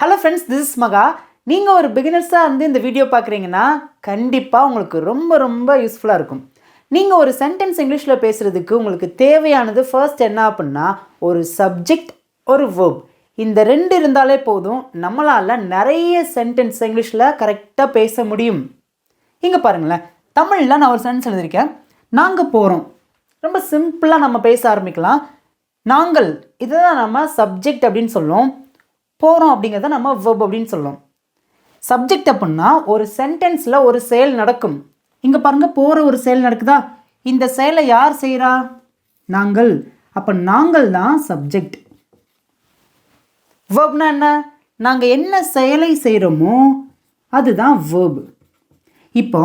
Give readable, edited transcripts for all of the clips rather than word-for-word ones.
Hello friends, this is மகா. நீங்கள் ஒரு பிகினர்ஸாக இந்த வீடியோ பார்க்குறீங்கன்னா கண்டிப்பாக உங்களுக்கு ரொம்ப ரொம்ப யூஸ்ஃபுல்லாக இருக்கும். நீங்கள் ஒரு சென்டென்ஸ் இங்கிலீஷில் பேசுகிறதுக்கு உங்களுக்கு தேவையானது ஃபர்ஸ்ட் என்ன அப்படின்னா ஒரு சப்ஜெக்ட், ஒரு வேர்ப். இந்த ரெண்டு இருந்தாலே போதும், நம்மளால் நிறைய சென்டென்ஸ் இங்கிலீஷில் கரெக்டாக பேச முடியும். இங்கே பாருங்களேன், தமிழில் நான் ஒரு சென்டென்ஸ் எழுதியிருக்கேன். நாங்கள் போகிறோம். ரொம்ப சிம்பிளாக நம்ம பேச ஆரம்பிக்கலாம். நாங்கள் இதுதான் நம்ம சப்ஜெக்ட் அப்படின்னு சொல்லுவோம். போகிறோம் அப்படிங்கிறத நம்ம வெர்ப் அப்படின்னு சொல்லுவோம். சப்ஜெக்ட் அப்படின்னா ஒரு சென்டென்ஸில் ஒரு செயல் நடக்கும். இங்கே பாருங்கள், போகிற ஒரு செயல் நடக்குதா? இந்த செயலை யார் செய்கிறா? நாங்கள். அப்போ நாங்கள் தான் சப்ஜெக்ட். வெர்ப்னா என்ன? நாங்கள் என்ன செயலை செய்கிறோமோ அதுதான் வெர்ப். இப்போ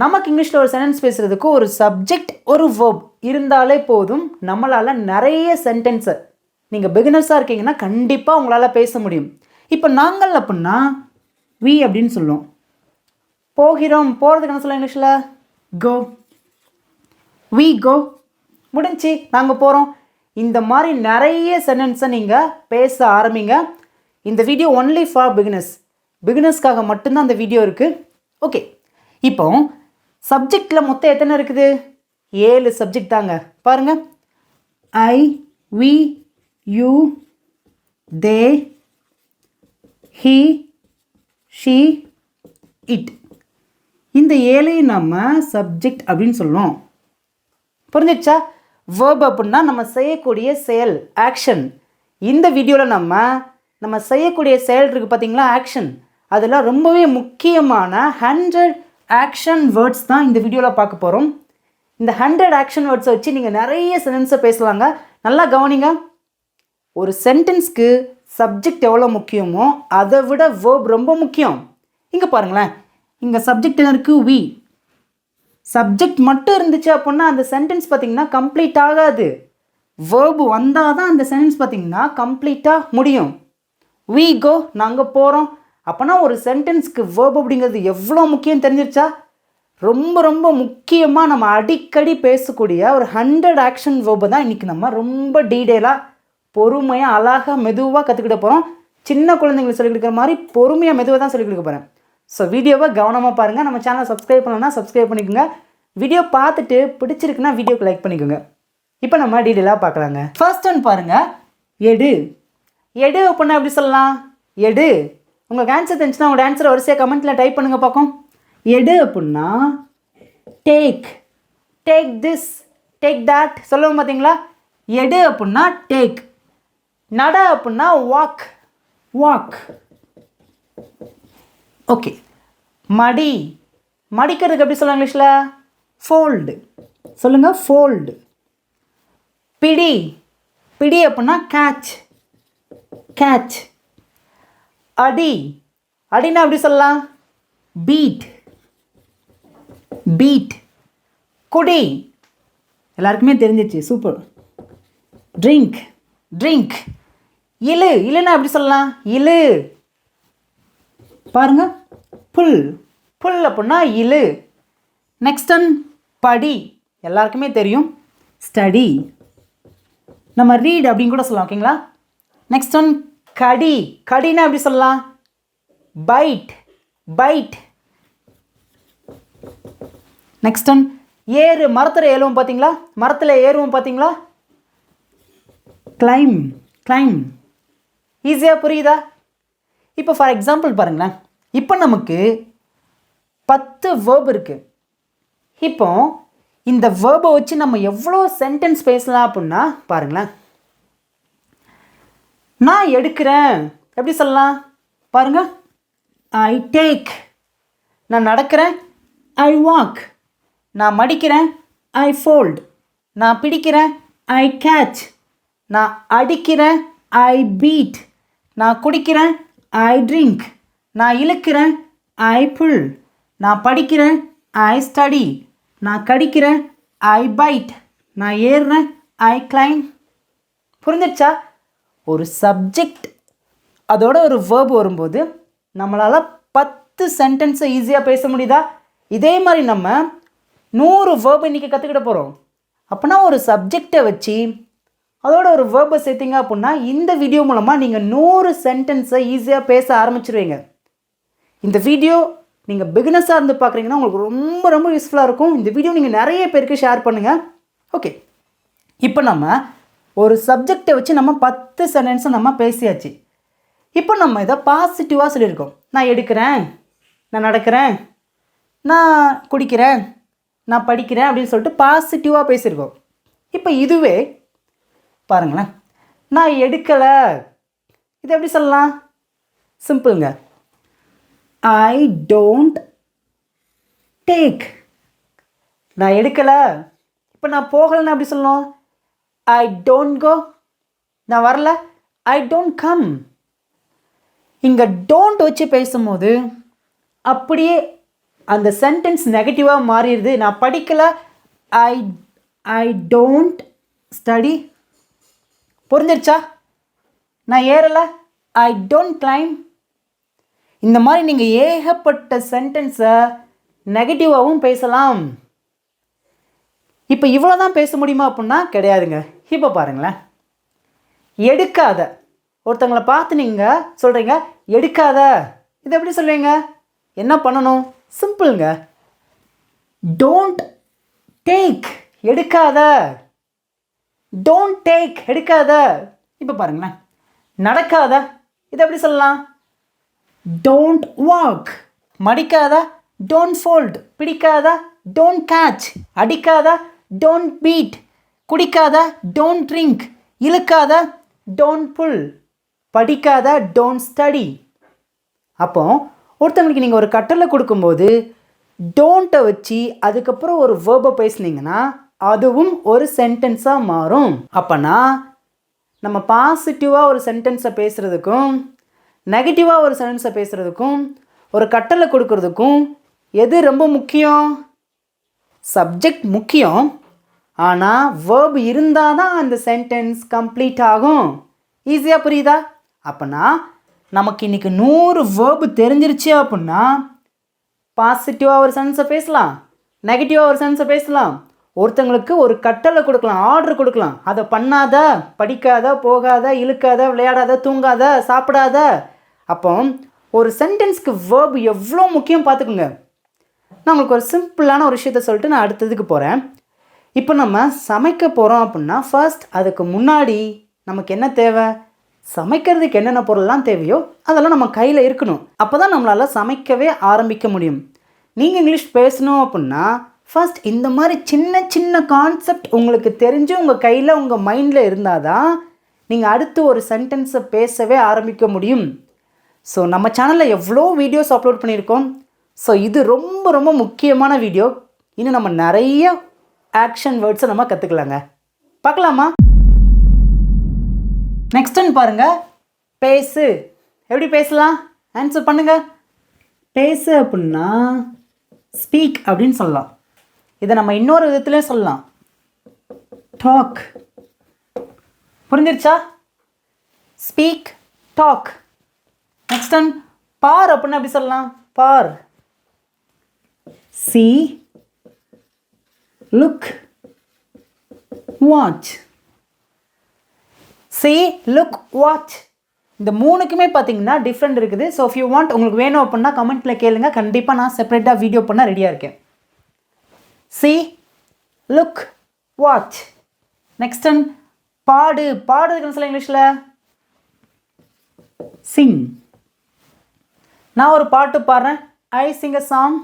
நமக்கு இங்கிலீஷில் ஒரு சென்டென்ஸ் பேசுகிறதுக்கு ஒரு சப்ஜெக்ட், ஒரு வெர்ப் இருந்தாலே போதும், நம்மளால் நிறைய சென்டென்ஸை, நீங்கள் பிகினர்ஸாக இருக்கீங்கன்னா கண்டிப்பாக உங்களால் பேச முடியும். இப்போ நாங்கள் அப்படின்னா வி அப்படின்னு சொல்லுவோம். போகிறோம், போகிறதுக்கு என்ன சொல்ல இங்கிலீஷில்? கோ. We go. முடிஞ்சு, நாங்கள் போகிறோம். இந்த மாதிரி நிறைய சென்டென்ஸை நீங்கள் பேச ஆரம்பிங்க. இந்த வீடியோ ஒன்லி ஃபார் பிகினர்ஸ். பிகினர்ஸ்க்காக மட்டும்தான் அந்த வீடியோ இருக்குது. ஓகே, இப்போ சப்ஜெக்டில் மொத்தம் எத்தனை இருக்குது? 7 சப்ஜெக்ட் தாங்க. பாருங்கள், I, we, you, they, he, she, it. இந்த 7 நம்ம சப்ஜெக்ட் அப்படின்னு சொல்லுவோம். புரிஞ்சிடுச்சா? வேர்ப் அப்படின்னா நம்ம செய்யக்கூடிய செயல், ஆக்ஷன். இந்த வீடியோவில் நம்ம செய்யக்கூடிய செயல் இருக்குது பார்த்தீங்களா, ஆக்ஷன். அதில் ரொம்பவே முக்கியமான 100 ஆக்ஷன் வேர்ட்ஸ் தான் இந்த வீடியோவில் பார்க்க போகிறோம். இந்த 100 ஆக்ஷன் வேர்ட்ஸை வச்சு நீங்கள் நிறைய சென்டென்ஸை பேசலாங்க. நல்லா கவனிங்க. ஒரு சென்டென்ஸ்க்கு சப்ஜெக்ட் எவ்வளோ முக்கியமோ அதை விட வேர்ப் ரொம்ப முக்கியம். இங்கே பாருங்களேன், இங்கே சப்ஜெக்ட் என்ன இருக்குது? வி. சப்ஜெக்ட் மட்டும் இருந்துச்சு அப்படின்னா அந்த சென்டென்ஸ் பார்த்திங்கன்னா கம்ப்ளீட் ஆகாது. வேர்ப் வந்தால் தான் அந்த சென்டென்ஸ் பார்த்திங்கன்னா கம்ப்ளீட்டாக முடியும். வி கோ, நாங்கள் போகிறோம். அப்போனா ஒரு சென்டென்ஸ்க்கு வேர்ப் அப்படிங்கிறது எவ்வளோ முக்கியம் தெரிஞ்சிருச்சா? ரொம்ப ரொம்ப முக்கியமாக நம்ம அடிக்கடி பேசக்கூடிய ஒரு 100 ஆக்ஷன் வேர்பை தான் இன்றைக்கி நம்ம ரொம்ப டீட்டெயிலாக, பொறுமையாக, அழகாக, மெதுவாக கற்றுக்கிட்ட போகிறோம். சின்ன குழந்தைங்களுக்கு சொல்லிக் கொடுக்குற மாதிரி பொறுமையாக, மெதுவாக தான் சொல்லிக் கொடுக்க போகிறேன். ஸோ வீடியோவை கவனமாக பாருங்கள். நம்ம சேனலை சப்ஸ்கிரைப் பண்ணலன்னா சப்ஸ்கிரைப் பண்ணிக்கோங்க. வீடியோ பார்த்துட்டு பிடிச்சிருக்குன்னா வீடியோக்கு லைக் பண்ணிக்கோங்க. இப்போ நம்ம டீட்டெயிலாக பார்க்கலாங்க. ஃபர்ஸ்ட் ஒன் பாருங்கள், எடு. எடு அப்படின்னா எப்படி சொல்லலாம்? எடு. உங்களுக்கு ஆன்சர் தெரிஞ்சுன்னா உங்களோட ஆன்சரை வரிசையாக கமெண்ட்டில் டைப் பண்ணுங்கள் பார்க்கும். எடு அப்படின்னா take. Take this, take that சொல்லுவோம் பார்த்தீங்களா? எடு அப்படின்னா டேக். நட அப்படின்னா வாக். வாக். ஓகே. மடி. மடிக்கிறதுக்கு எப்படி சொல்லுவாங்க இங்கிலீஷில்? ஃபோல்டு. சொல்லுங்கள், ஃபோல்டு. பிடி. பிடி அப்படின்னா கேட்ச். கேட்ச். அடி. அடினா எப்படி சொல்லலாம்? பீட். பீட். குடி. எல்லாருக்குமே தெரிஞ்சிச்சு, சூப்பர். ட்ரிங்க். ட்ரிங்க். இழு. இழுனா எப்படி சொல்லலாம்? இழு. பாருங்க, புல். புல் அப்படின்னா இழு. நெக்ஸ்ட் ஒன் படி. எல்லாருக்குமே தெரியும், ஸ்டடி. நம்ம ரீட் அப்படின்னு கூட சொல்லலாம். ஓகேங்களா? நெக்ஸ்ட் ஒன் கடி. கடினா எப்படி சொல்லலாம்? பைட். பைட். நெக்ஸ்ட் ஒன் ஏறு. மரத்தில் ஏறுவோம் பார்த்தீங்களா? மரத்தில் ஏறுவோம் பார்த்தீங்களா? கிளைம். கிளைம். ஈஸியாக புரியுதா? இப்போ ஃபார் எக்ஸாம்பிள் பாருங்களேன், இப்போ நமக்கு 10 வேர்ப் இருக்குது. இப்போ இந்த வேர்பை வச்சு நம்ம எவ்வளோ சென்டென்ஸ் பேசலாம் அப்படின்னா பாருங்களேன். நான் எடுக்கிறேன் எப்படி சொல்லலாம்? பாருங்க, ஐ டேக். நான் நடக்கிறேன், ஐ வாக். நான் மடிக்கிறேன், ஐ ஃபோல்ட். நான் பிடிக்கிறேன், ஐ கேட்ச். நான் அடிக்கிறேன், ஐ பீட். நான் குடிக்கிறேன், ஐ ட்ரிங்க். நான் இழுக்கிறேன், ஐ புல். நான் படிக்கிறேன், ஐ ஸ்டடி. நான் கடிக்கிறேன், ஐ பைட். நான் ஏறுறேன், ஐ கிளைம். புரிஞ்சிடுச்சா? ஒரு சப்ஜெக்ட் அதோட ஒரு வேர்ப் வரும்போது நம்மளால் 10 சென்டென்ஸை ஈஸியாக பேச முடியுதா? இதே மாதிரி நம்ம 100 வேர்ப் இன்றைக்கி கற்றுக்கிட போகிறோம். அப்போனா ஒரு சப்ஜெக்டை வச்சு அதோட ஒரு வேர்பை சேர்த்திங்க அப்படின்னா இந்த வீடியோ மூலமாக நீங்கள் 100 சென்டென்ஸை ஈஸியாக பேச ஆரம்பிச்சிருவீங்க. இந்த வீடியோ நீங்கள் பிகினஸாக இருந்து பார்க்குறீங்கன்னா உங்களுக்கு ரொம்ப ரொம்ப யூஸ்ஃபுல்லாக இருக்கும். இந்த வீடியோ நீங்கள் நிறைய பேருக்கு ஷேர் பண்ணுங்கள். ஓகே, இப்போ நம்ம ஒரு சப்ஜெக்டை வச்சு நம்ம 10 சென்டென்ஸை நம்ம பேசியாச்சு. இப்போ நம்ம இதை பாசிட்டிவாக சொல்லியிருக்கோம். நான் எடுக்கிறேன், நான் நடக்கிறேன், நான் குடிக்கிறேன், நான் படிக்கிறேன் அப்படின்னு சொல்லிட்டு பாசிட்டிவாக பேசியிருக்கோம். இப்போ இதுவே பாருங்களேன், நான் எடுக்கலை, இது எப்படி சொல்லலாம்? சிம்பிளுங்க. I don't take. நான் எடுக்கலை. இப்போ நான் போகலைன்னு எப்படி சொல்லணும்? I don't go. நான் வரல, ஐ டோன்ட் கம். இங்கே டோன்ட் வச்சு பேசும்போது அப்படியே அந்த சென்டென்ஸ் நெகட்டிவாக மாறிடுது. நான் படிக்கலை, ஐ ஐ டோன்ட் ஸ்டடி. புரிஞ்சிருச்சா? நான் ஏறலை, ஐ டோன்ட் கிளைம். இந்த மாதிரி நீங்கள் ஏகப்பட்ட சென்டென்ஸை நெகட்டிவாகவும் பேசலாம். இப்போ இவ்வளோ தான் பேச முடியுமா அப்படின்னா கிடையாதுங்க. இப்போ பாருங்களேன், எடுக்காத. ஒருத்தங்களை பார்த்து நீங்கள் சொல்கிறீங்க எடுக்காத, இது எப்படி சொல்லுவீங்க? என்ன பண்ணணும்? சிம்பிளுங்க. டோன்ட் டேக், எடுக்காத. டோன்ட் டேக், எடுக்காத. இப்போ பாருங்களேன், நடக்காத, இது எப்படி சொல்லலாம்? Don't walk. மடிக்காத, டோன்ட் ஃபோல்ட். பிடிக்காத, டோன்ட் கேட்ச். அடிக்காத, டோன்ட் பீட். குடிக்காத, டோன்ட் ட்ரிங்க். இழுக்காத, டோன்ட் புல். படிக்காத, டோன்ட் ஸ்டடி. அப்போ ஒருத்தவங்களுக்கு நீங்கள் ஒரு கட்டளை கொடுக்கும்போது டோன்ட்டை வச்சு அதுக்கப்புறம் ஒரு வேர்பை பேசுனீங்கன்னா அதுவும் ஒரு சென்டென்ஸாக மாறும். அப்போனா நம்ம பாசிட்டிவாக ஒரு சென்டென்ஸை பேசுகிறதுக்கும் நெகட்டிவாக ஒரு சென்டென்ஸை பேசுகிறதுக்கும் ஒரு கட்டளை கொடுக்கறதுக்கும் எது ரொம்ப முக்கியம்? சப்ஜெக்ட் முக்கியம். ஆனால் வேர்பு இருந்தால் தான் அந்த சென்டென்ஸ் கம்ப்ளீட் ஆகும். ஈஸியாக புரியுதா? அப்போனா நமக்கு இன்றைக்கி 100 வேர்பு தெரிஞ்சிருச்சு அப்படின்னா பாசிட்டிவாக ஒரு சென்டென்ஸை பேசலாம், நெகட்டிவாக ஒரு சென்டென்ஸை பேசலாம். ஒருத்தங்களுக்கு ஒரு கட்டளை கொடுக்கலாம், ஆர்டர் கொடுக்கலாம். அதை பண்ணாத, படிக்காத, போகாத, இழுக்காத, விளையாடாத, தூங்காத, சாப்பிடாத. அப்போ ஒரு சென்டென்ஸ்க்கு வேர்பு எவ்வளோ முக்கியம் பார்த்துக்குங்க. நான் உங்களுக்கு ஒரு சிம்பிளான ஒரு விஷயத்த சொல்லிட்டு நான் அடுத்ததுக்கு போகிறேன். இப்போ நம்ம சமைக்க போகிறோம் அப்படின்னா ஃபர்ஸ்ட் அதுக்கு முன்னாடி நமக்கு என்ன தேவை? சமைக்கிறதுக்கு என்னென்ன பொருள்லாம் தேவையோ அதெல்லாம் நம்ம கையில் இருக்கணும். அப்போ தான் நம்மளால் சமைக்கவே ஆரம்பிக்க முடியும். நீங்கள் இங்கிலீஷ் பேசணும் அப்படின்னா ஃபர்ஸ்ட் இந்த மாதிரி சின்ன சின்ன கான்செப்ட் உங்களுக்கு தெரிஞ்சு உங்கள் கையில் உங்கள் மைண்டில் இருந்தால் தான் நீங்கள் அடுத்து ஒரு சென்டென்ஸை பேசவே ஆரம்பிக்க முடியும். ஸோ நம்ம சேனலில் எவ்வளோ வீடியோஸ் அப்லோட் பண்ணியிருக்கோம். ஸோ இது ரொம்ப ரொம்ப முக்கியமான வீடியோ. இன்னும் நம்ம நிறைய ஆக்ஷன் வேர்ட்ஸை நம்ம கற்றுக்கலாங்க. பார்க்கலாமா? நெக்ஸ்ட் ஒன் பாருங்கள், பேசு. எப்படி பேசலாம்? ஆன்சர் பண்ணுங்கள். பேசு அப்படின்னா ஸ்பீக் அப்படின்னு சொல்லலாம். இதை நம்ம இன்னொரு விதத்துலேயும் சொல்லலாம், டாக். புரிஞ்சிருச்சா? Speak, talk. நெக்ஸ்ட் ஒன் பார் அப்படின்னா எப்படி சொல்லலாம்? பார். see, look, watch. see, look, watch. இந்த மூணுக்குமே பார்த்தீங்கன்னா டிஃப்ரெண்ட் இருக்குது. ஸோ இஃப் யூ வாண்ட், உங்களுக்கு வேணும் அப்படின்னா கமெண்ட்டில் கேளுங்க. கண்டிப்பாக நான் செப்பரேட்டாக வீடியோ பண்ண ரெடியாக இருக்கேன். see, look, watch. Next one பாடு. பாடுறதுக்குன்னு சொல்ல இங்கிலீஷில் sing. நான் ஒரு பாட்டு பாடுறேன், I sing a song.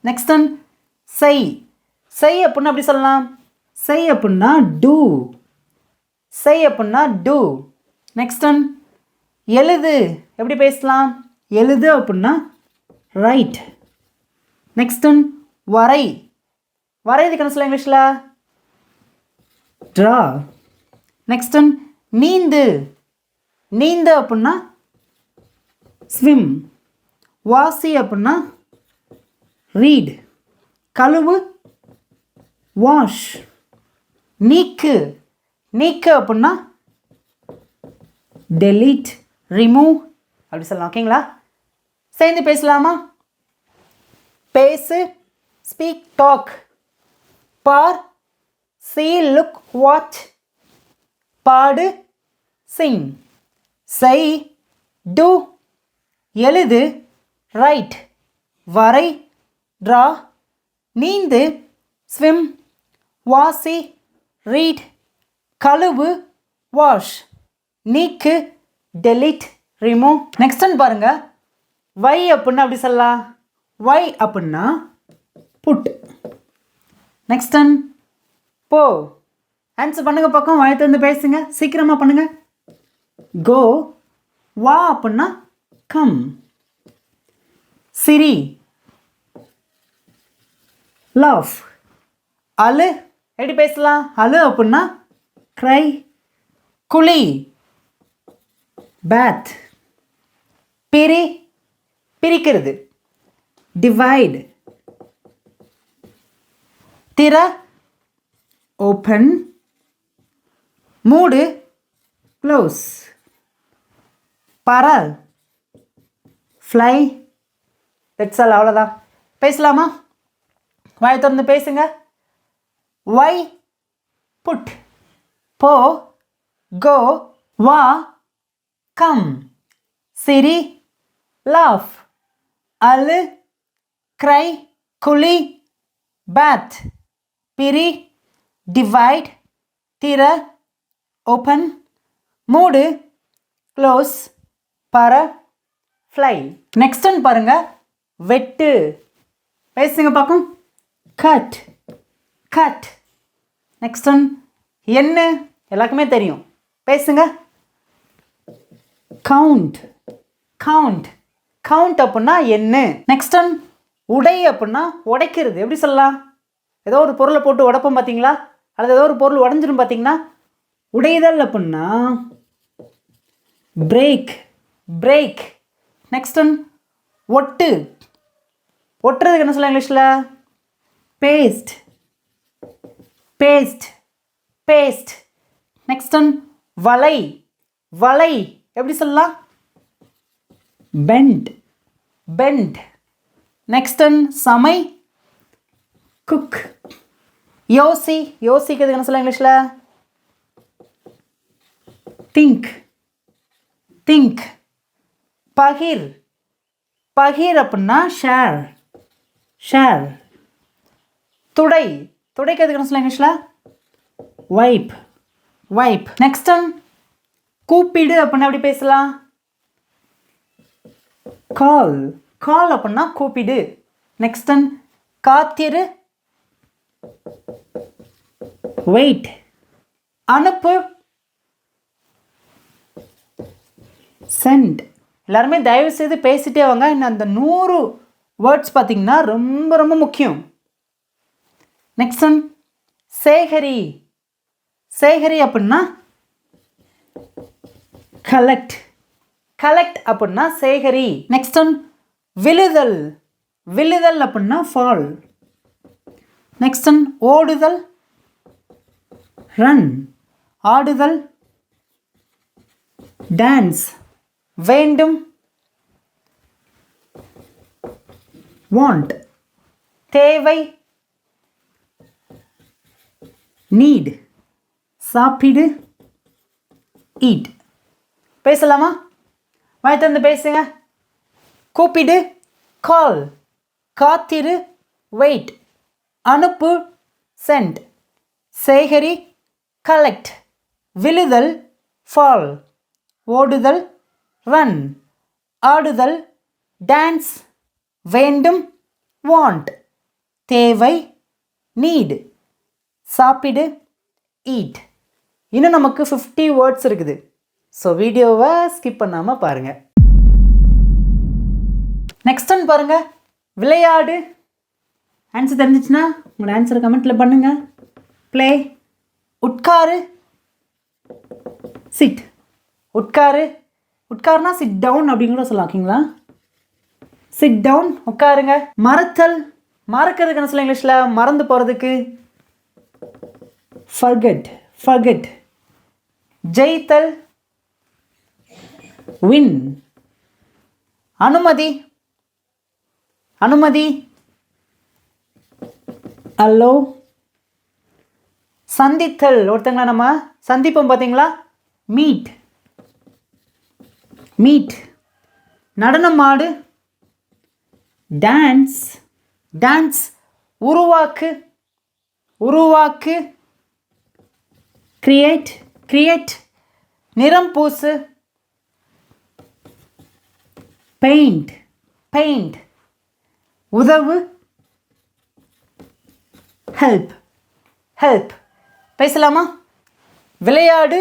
Next one செய். செய் அப்படின்னா எப்படி சொல்லலாம்? செய் அப்படின்னா டூ. செய் அப்படின்னா டூ. நெக்ஸ்ட் ஒன் எழுது. எப்படி பேசலாம்? எழுது அப்படின்னா ரைட். நெக்ஸ்ட் ஒன் வரை. வரையதுக்கு என்ன சொல்லலாம் இங்கிலீஷில்? ட்ரா. நெக்ஸ்ட் ஒன் நீந்து. நீந்து அப்படின்னா ஸ்விம். வாசி அப்படின்னா ரீட். கழுவு, வாஷ். நீக்கு. நீக்கு அப்படின்னா டெலீட், ரிமூவ் அப்படி சொல்லலாம். ஓகேங்களா? சேர்ந்து பேசலாமா? பேசு, ஸ்பீக், டாக். பார், see, look, watch. பாடு sing, செய் do, எழுது write, வரை draw, நீந்து swim, வாசி read, கழுவு wash, நீக்கு delete, remove. நெக்ஸ்ட் ஒன் பாருங்க. வை அப்படின்னா அப்படி சொல்லலாம். வை அப்படின்னா put. நெக்ஸ்ட் ஒன் போ. ஆன்சர் பண்ணுங்க பக்கம், வாய் திறந்து பேசுங்க, சீக்கிரமா பண்ணுங்க. கோ. வா அப்படின்னா கம். சிரி. லவ். அழு. எப்படி பேசலாம்? அழு அப்படின்னா cry. குழி. bath. பிரி. பிரிக்கிறது. divide. திற. open. மூடு. close. பற. fly. that's all. அவ்வளோதான். பேசலாமா? வாய் திறந்து பேசுங்க. why put, போ go, வா come, சிரி laugh, அழு cry, குழி bath, பிரி divide, திற open, மூடு close, பற fly. நெக்ஸ்ட் ஒன் பாருங்க. வெட்டு. பேசுங்க பார்க்கும். cut. cut. நெக்ஸ்ட் ஒன் என்ன? எல்லாருக்குமே தெரியும். பேசுங்க. count. count. count அப்படின்னா என்ன? நெக்ஸ்ட் ஒன் உடை அப்படின்னா உடைக்கிறது. எப்படி சொல்லலாம்? ஏதோ ஒரு பொருளை போட்டு உடைப்போம் பார்த்தீங்களா, அல்லது ஏதோ ஒரு பொருள் உடஞ்சிடும் பார்த்தீங்கன்னா. உடைதல் அப்படின்னா பிரேக். பிரேக். நெக்ஸ்ட் ஒன் ஒட்டு. ஒட்டுறதுக்கு என்ன சொல்லலாம் இங்கிலீஷில்? Paste. Paste. Paste. Next one வலை. வலை எப்படி சொல்லலாம்? பெண்ட். பெண்ட். நெக்ஸ்ட் ஒன் சமை. குக். யோசி. யோசிக்கிறதுக்கு என்ன சொல்லலாம் இங்கிலீஷில்? திங்க். திங்க். பகிர். பகிர் அப்படின்னா ஷேர். ஷேர். துடை. துடைக்கிறதுக்கு என்ன சொல்லலாம் இங்கிலீஷில்? வைப். வைப். நெக்ஸ்ட் ஒன் கூப்பிடு அப்படின்னா எப்படி பேசலாம்? கால். கால் அப்படின்னா கூப்பிடு. நெக்ஸ்ட் ஒன் காத்திரு. வெயிட். அனுப்பு. சென்ட். எல்லாருமே தயவு செய்து பேசிட்டே வாங்க. இன்னும் அந்த 100 வேர்ட்ஸ் பார்த்தீங்கன்னா ரொம்ப ரொம்ப முக்கியம். Next one சேகரி. சேகரி அப்படின்னா கலெக்ட். கலெக்ட் அப்படின்னா சேகரி. நெக்ஸ்ட் ஒன் விழுதல். விழுதல் அப்படின்னா ஃபால். நெக்ஸ்ட் ஒன் ஓடுதல். ரன். ஆடுதல். டான்ஸ். வேண்டும். வாண்ட். தேவை. நீட். சாப்பிடு. ஈட். பேசலாமா? வாய் திறந்து பேசுங்க. கூப்பிடு கால். காத்திரு வெயிட். அனுப்பு சென்ட். சேகரி கலெக்ட். விழுதல் ஃபால். ஓடுதல் ரன். ஆடுதல் டான்ஸ். வேண்டும் வாண்ட். தேவை நீட். சாப்பிடு ஈட். இன்னும் நமக்கு 50 வேர்ட்ஸ் இருக்குது. ஸோ வீடியோவை ஸ்கிப் பண்ணாமல் பாருங்கள். நெக்ஸ்ட் ஒன் பாருங்கள். விளையாடு. ஆன்சர் தெரிஞ்சிச்சுன்னா உங்களோட ஆன்சரை கமெண்ட்டில் பண்ணுங்கள். ப்ளே. உட்காரு. சிட். உட்காரு. உட்காருனா சிட் டவுன் அப்படிங்கிற சொல்லலாம். ஓகேங்களா? சிட் டவுன் உட்காருங்க. மறத்தல். மறக்கிறதுக்கு என்ன சொல்ல இங்கிலீஷில்? மறந்து போகிறதுக்கு forget. forget. ஜெயித்தல். win. அனுமதி. அனுமதி. allow. சந்தித்தல், ஒருத்தங்கள நம்ம சந்திப்போம் பார்த்தீங்களா, மீட் மீட். நடனம் ஆடு, டான்ஸ் டான்ஸ். உருவாக்கு உருவாக்கு, கிரியேட் கிரியேட். நிறம் பூசு, பெயிண்ட் பெயிண்ட். உதவு, ஹெல்ப் ஹெல்ப். பேசலாமா? விளையாடு,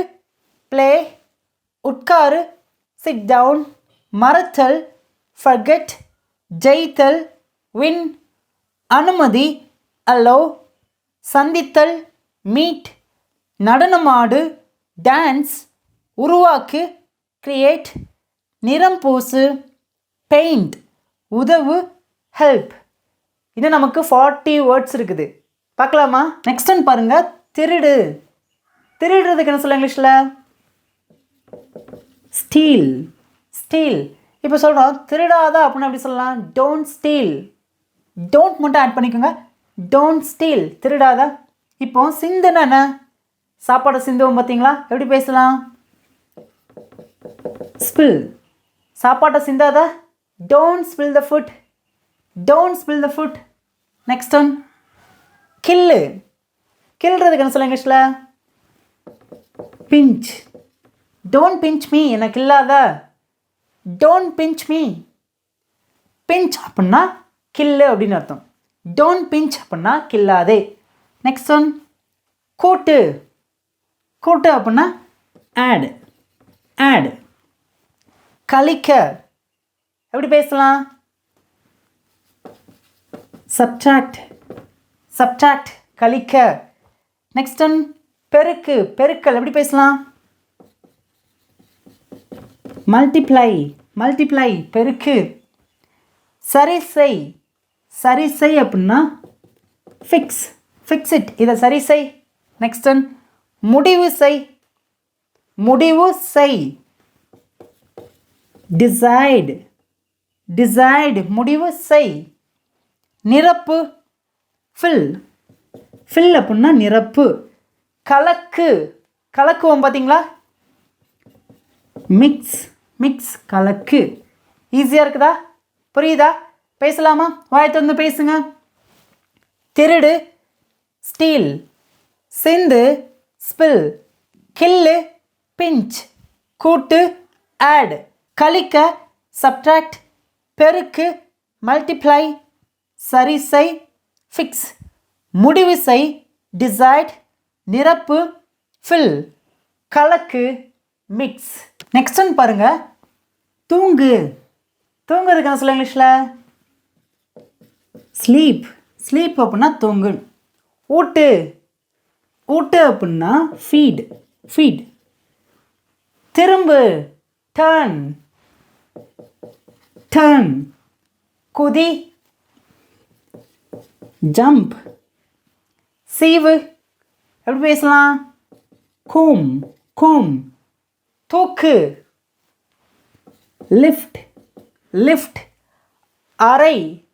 ப்ளே. உட்காரு, சிட் டவுன். மறத்தல், ஃபர்கெட். ஜெயித்தல், வின். அனுமதி, அலோ. சந்தித்தல், மீட். நடனமாடு, டான்ஸ். உருவாக்கு, கிரியேட். நிறம் பூசு, பெயிண்ட். உதவு, ஹெல்ப். இது நமக்கு 40 வேர்ட்ஸ் இருக்குது. பார்க்கலாமா? நெக்ஸ்ட் ஒன் பாருங்க, திருடு. திருடுறதுக்கு என்ன சொல்ல இங்கிலீஷில்? Steal steal. இப்போ சொல்கிறோம் திருடாதா அப்படின்னு எப்படி சொல்லலாம்? Don't steal. டோன்ட் மட்டும் ஆட் பண்ணிக்கோங்க. டோன்ட் ஸ்டீல், திருடாதா. இப்போ சிந்துன்னா என்ன? சாப்பாடை சிந்துவோம் பார்த்தீங்களா, எப்படி பேசலாம்? ஸ்பில். சாப்பாட்டை சிந்தாதா? Don't spill the food. Don't spill the food. Next one, கில்லு. கில்றதுக்கு என்ன சொல்ல இங்கிலீஷில்? பிஞ்ச். டோன்ட் பிஞ்ச் மீ, என்ன கில்லாத. Don't pinch me. பிஞ்ச் அப்படின்னா கில்லு அப்படின்னு அர்த்தம். டோன்ட் பிஞ்ச் அப்படின்னா கில்லாதே. நெக்ஸ்ட் ஒன், கூட்டு. கூட்டு அப்படின்னா ஆட் ஆட். கழிக்க எப்படி பேசலாம்? சப்ட்ராக்ட் சப்ட்ராக்ட், கழிக்க. நெக்ஸ்ட் ஒன், பெருக்கு. பெருக்கல் எப்படி பேசலாம்? மல்டிப்ளை மல்டிப்ளை, பெருக்கு. சரி செய். சரி செய் அப்படின்னா ஃபிக்ஸ் ஃபிக்ஸ் இட், இதை சரி செய். நெக்ஸ்ட் ஒன், முடிவு செய். முடிவு செய். டிசைட் டிசைட், முடிவு செய். நிரப்பு, ஃபில். ஃபில் அப்படின்னா நிரப்பு. கலக்கு. கலக்குவோம் பார்த்தீங்களா? மிக்ஸ் மிக்ஸ், கலக்கு. ஈஸியாக இருக்குதா? புரியுதா? பேசலாமா? வாயை திறந்து பேசுங்க. திருடு, ஸ்டீல். சிந்து, ஸ்பில். கில்லு, பிஞ்ச். கூட்டு, ஆட். கழிக்க, சப்ட்ராக்ட். பெருக்கு, மல்டிப்ளை. சரி செய், ஃபிக்ஸ். முடிவு செய், டிசைட். நிரப்பு, ஃபில். கலக்கு, மிக்ஸ். நெக்ஸ்ட் ஒன் பாருங்க, தூங்கு. தூங்குறதுக்கு என்ன சொல்ல இங்கிலீஷில்? ஸ்லீப். ஸ்லீப் அப்படின்னா தூங்கு. ஊட்டு. ஊட்டு அப்படின்னா ஃபீட் ஃபீட். திரும்பு, டர்ன் டர்ன். குதி, ஜம்ப். சீவு எப்படி பேசலாம்? Comb comb. தூக்கு, லிஃப்ட் லிஃப்ட். அறை,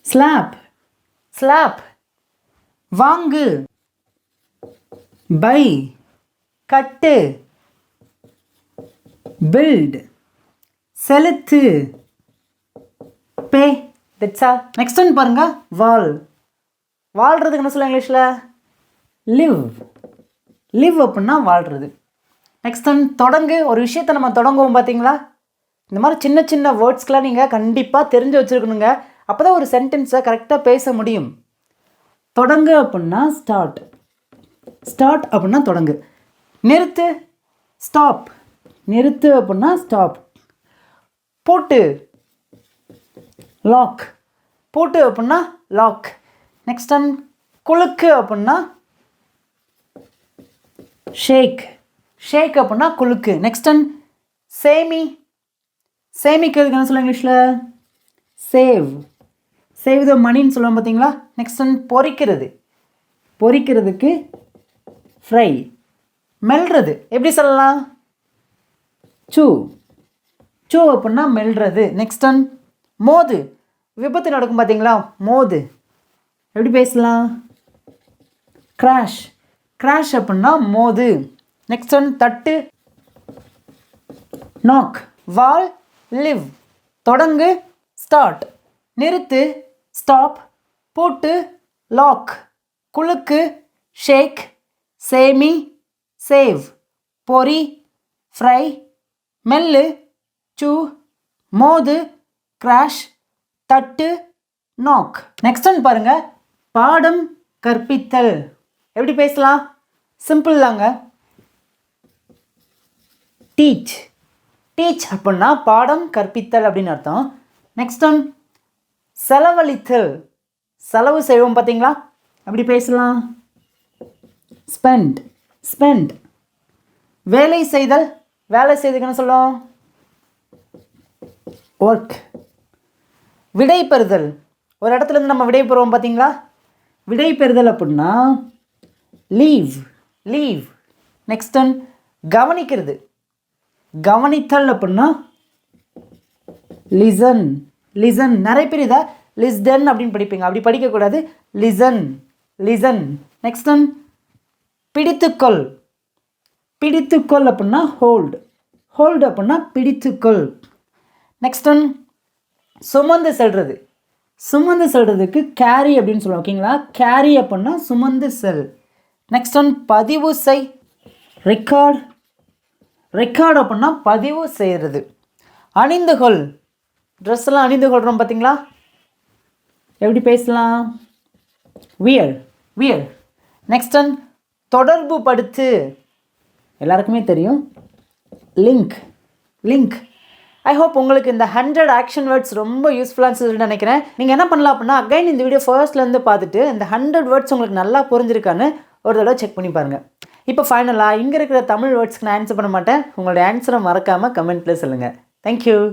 ஸ்லாப் ஸ்லாப். வாங்கு, பை. கட்டு, பில்ட். செலுத்து, pay. That's all. Next one பாருங்க, வால். வாழ்கிறதுக்கு என்ன சொல்ல இங்கிலீஷில்? லிவ் லிவ் அப்படின்னா வாழ்கிறது. நெக்ஸ்ட் ஒன், தொடங்கு. ஒரு விஷயத்தை நம்ம தொடங்குவோம் பார்த்தீங்களா? இந்த மாதிரி சின்ன சின்ன வேர்ட்ஸ்க்கெலாம் நீங்கள் கண்டிப்பாக தெரிஞ்சு வச்சுருக்கணுங்க. அப்போ தான் ஒரு சென்டென்ஸை கரெக்டாக பேச முடியும். தொடங்கு அப்படின்னா ஸ்டார்ட். ஸ்டார்ட் அப்படின்னா தொடங்கு. நிறுத்து, ஸ்டாப். நிறுத்து அப்படின்னா ஸ்டாப். பூட்டு, லாக். பூட்டு அப்படின்னா லாக். நெக்ஸ்ட் ஒன், குலுக்கு அப்படின்னா ஷேக். ஷேக் அப்படின்னா குலுக்கு. Next one, சேமி. சேமிக்கிறதுக்கு என்ன சொல்ல இங்கிலீஷில்? சேவ். சேவ் த மணின்னு சொல்லுவோம் பார்த்தீங்களா? நெக்ஸ்ட் ஒன், பொரிக்கிறது. பொரிக்கிறதுக்கு ஃப்ரை. மெல்றது எப்படி சொல்லலாம்? சூ. சூ அப்படின்னா மெல்றது. நெக்ஸ்ட் ஒன், மோது. விபத்து நடக்கும் பார்த்தீங்களா? மோது எப்படி பேசலாம்? கிராஷ். கிராஷ் அப்படின்னா மோது. நெக்ஸ்ட் ஒன் தட்டு. நாக். வால். லிவ். தொடங்கு. ஸ்டார்ட். நிறுத்து. ஸ்டாப். பூட்டு. லாக். குலுக்கு. ஷேக். சேமி. சேவ். பொரி. ஃப்ரை. மெல்லு. சூ. மோது. கிராஷ். தட்டு. நாக். நெக்ஸ்ட் ஒன் பாருங்க. பாடம் கற்பித்தல். எப்படி பேசலாம்? சிம்பிள் தாங்க. டீச். டீச் அப்படின்னா பாடம் கற்பித்தல் அப்படின்னு அர்த்தம். நெக்ஸ்ட் ஒன் செலவழித்தல். செலவு செய்வோம் பார்த்தீங்களா? எப்படி பேசலாம்? ஸ்பெண்ட். ஸ்பெண்ட். வேலை செய்தல். வேலை செய்துக்கு என்ன சொல்லுவோம்? ஒர்க். விடை பெறுதல். ஒரு இடத்துல இருந்து நம்ம விடை பெறுவோம் பார்த்தீங்களா? விடை பெறுதல் அப்படின்னா லீவ். லீவ். நெக்ஸ்ட் ஒன் கவனிக்கிறது. கவனித்தல் அப்படின்னா லிசன். லிசன். நிறைய பேர் இதை லிஸ்டன் அப்படின்னு படிப்பீங்க. அப்படி படிக்கக்கூடாது. லிசன். லிசன். நெக்ஸ்ட் ஒன் பிடித்துக்கொள். பிடித்துக்கொள் அப்படின்னா ஹோல்டு. ஹோல்டு அப்படின்னா பிடித்துக்கொள். நெக்ஸ்ட் ஒன் சுமந்து செல்றது. சுமந்து செல்றதுக்கு கேரி அப்படின்னு சொல்லுவோம். ஓகேங்களா? கேரி அப்படின்னா சுமந்து செல். நெக்ஸ்ட் ஒன் பதிவு செய். ரெக்கார்ட். ரெக்கார்டு அப்படின்னா பதிவு செய்கிறது. அணிந்துகொள். ட்ரெஸ் எல்லாம் அணிந்து கொள்கிறோம் பார்த்தீங்களா? எப்படி பேசலாம்? வியர். வியர். நெக்ஸ்ட் ஒன் தொடர்பு படுத்து. எல்லாருக்குமே தெரியும். லிங்க். லிங்க். ஐ ஹோப் உங்களுக்கு இந்த 100 ஆக்ஷன் வேர்ட்ஸ் ரொம்ப யூஸ்ஃபுல்லாக இருந்துச்சுன்னு நினைக்கிறேன். நீங்கள் என்ன பண்ணலாம் அப்படின்னா அகைன் இந்த வீடியோ ஃபர்ஸ்ட்லேருந்து பார்த்துட்டு இந்த 100 வேர்ட்ஸ் உங்களுக்கு நல்லா புரிஞ்சிருக்கான்னு ஒரு தடவை செக் பண்ணி பாருங்கள். இப்போ ஃபைனலாக இங்கே இருக்கிற தமிழ் வேர்ட்ஸ்க்கு நான் ஆன்சர் பண்ண மாட்டேன். உங்களுடைய ஆன்சரை மறக்காமல் கமெண்ட்டில் சொல்லுங்கள். தேங்க்யூ.